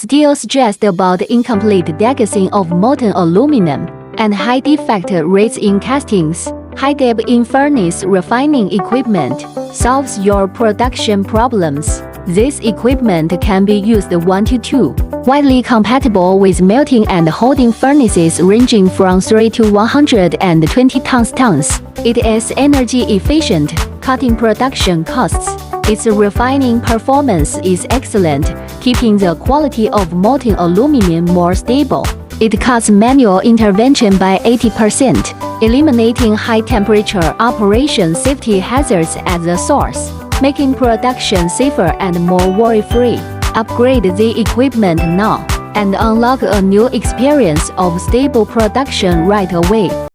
Still stressed about incomplete degassing of molten aluminum and high defect rates in castings? Hydeb in-furnace refining equipment solves your production problems. This equipment can be used 1 to 2, widely compatible with melting and holding furnaces ranging from 3 to 120 tons. It is energy efficient, cutting production costs. Its refining performance is excellent, keeping the quality of molten aluminum more stable. It cuts manual intervention by 80%, eliminating high-temperature operation safety hazards at the source, making production safer and more worry-free. Upgrade the equipment now and unlock a new experience of stable production right away.